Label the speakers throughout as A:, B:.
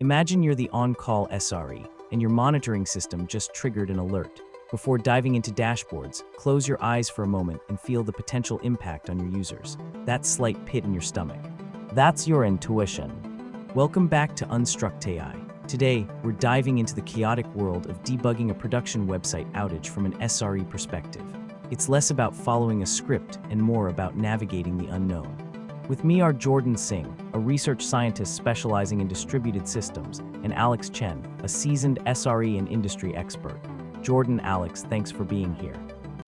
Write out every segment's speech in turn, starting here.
A: Imagine you're the on-call SRE, and your monitoring system just triggered an alert. Before diving into dashboards, close your eyes for a moment and feel the potential impact on your users. That slight pit in your stomach. That's your intuition. Welcome back to UnStruct.AI. Today, we're diving into the chaotic world of debugging a production website outage from an SRE perspective. It's less about following a script and more about navigating the unknown. With me are Jordan Singh, a research scientist specializing in distributed systems, and Alex Chen, a seasoned SRE and industry expert. Jordan, Alex, thanks for being here.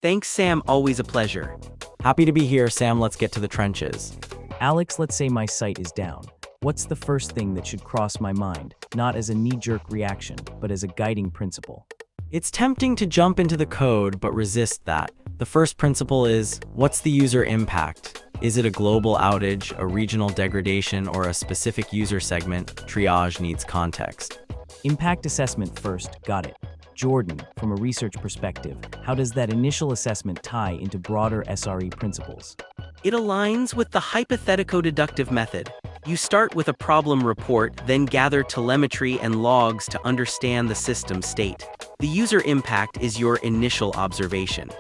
B: Thanks, Sam. Always a pleasure.
C: Happy to be here, Sam. Let's get to the trenches.
A: Alex, let's say my site is down. What's the first thing that should cross my mind, not as a knee-jerk reaction, but as a guiding principle?
C: It's tempting to jump into the code, but resist that. The first principle is, what's the user impact? Is it a global outage, a regional degradation, or a specific user segment? Triage needs context.
A: Impact assessment first, got it. Jordan, from a research perspective, how does that initial assessment tie into broader SRE principles?
B: It aligns with the hypothetico-deductive method. You start with a problem report, then gather telemetry and logs to understand the system state. The user impact is your initial observation.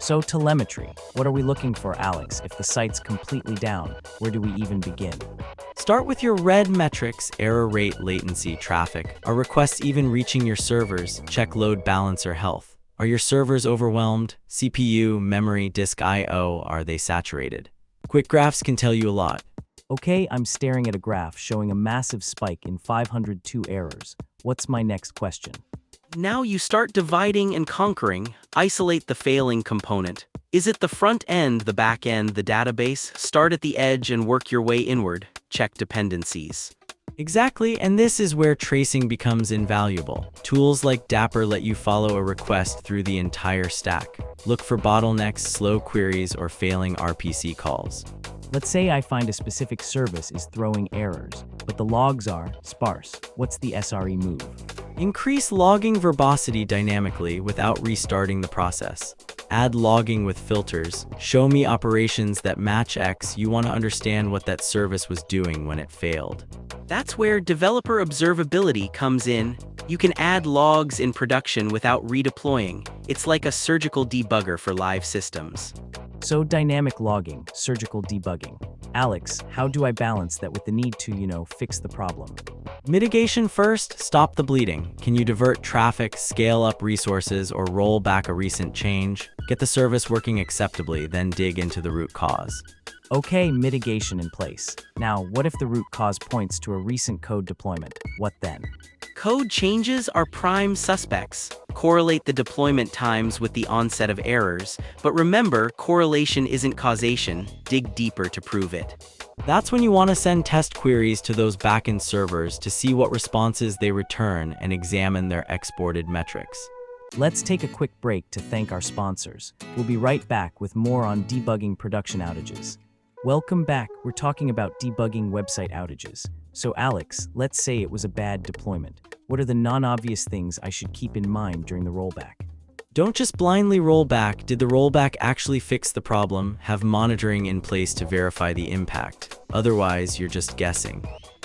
A: So telemetry, what are we looking for, Alex? If the site's completely down, where do we even begin?
C: Start with your red metrics: error rate, latency, traffic. Are requests even reaching your servers? Check load balancer health. Are your servers overwhelmed? CPU, memory, disk I/O, are they saturated? Quick graphs can tell you a lot.
A: Okay, I'm staring at a graph showing a massive spike in 502 errors. What's my next question?
B: Now you start dividing and conquering. Isolate the failing component. Is it the front end, the back end, the database? Start at the edge and work your way inward. Check dependencies.
C: Exactly, and this is where tracing becomes invaluable. Tools like Dapper let you follow a request through the entire stack. Look for bottlenecks, slow queries, or failing RPC calls.
A: Let's say I find a specific service is throwing errors, but the logs are sparse. What's the SRE move?
C: Increase logging verbosity dynamically without restarting the process. Add logging with filters. Show me operations that match X. You want to understand what that service was doing when it failed.
B: That's where developer observability comes in. You can add logs in production without redeploying. It's like a surgical debugger for live systems.
A: So dynamic logging, surgical debugging. Alex, how do I balance that with the need to, fix the problem?
C: Mitigation first, stop the bleeding. Can you divert traffic, scale up resources, or roll back a recent change? Get the service working acceptably, then dig into the root cause.
A: Okay, mitigation in place. Now, what if the root cause points to a recent code deployment? What then?
B: Code changes are prime suspects. Correlate the deployment times with the onset of errors, but remember, correlation isn't causation. Dig deeper to prove it.
C: That's when you want to send test queries to those backend servers to see what responses they return and examine their exported metrics.
A: Let's take a quick break to thank our sponsors. We'll be right back with more on debugging production outages. Welcome back. We're talking about debugging website outages. So Alex, let's say it was a bad deployment. What are the non-obvious things I should keep in mind during the rollback?
C: Don't just blindly roll back. Did the rollback actually fix the problem? Have monitoring in place to verify the impact. Otherwise, you're just guessing.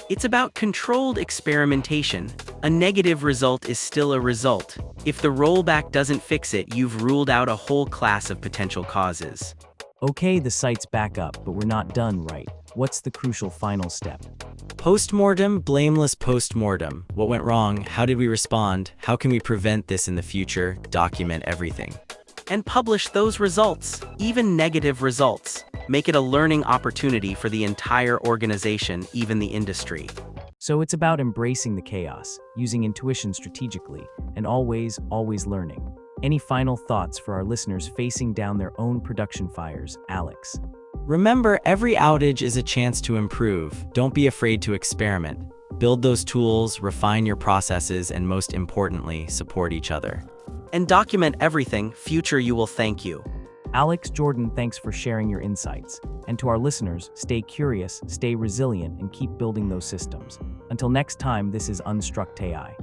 B: It's about controlled experimentation. A negative result is still a result. If the rollback doesn't fix it, you've ruled out a whole class of potential causes.
A: Okay, the site's back up, but we're not done, right? What's the crucial final step?
C: Postmortem, blameless postmortem. What went wrong? How did we respond? How can we prevent this in the future? Document everything.
B: And publish those results, even negative results. Make it a learning opportunity for the entire organization, even the industry.
A: So it's about embracing the chaos, using intuition strategically, and always learning. Any final thoughts for our listeners facing down their own production fires, Alex?
C: Remember, every outage is a chance to improve. Don't be afraid to experiment. Build those tools, refine your processes, and most importantly, support each other.
B: And document everything. Future you will thank you.
A: Alex, Jordan, thanks for sharing your insights. And to our listeners, stay curious, stay resilient, and keep building those systems. Until next time, this is UnStruct.AI.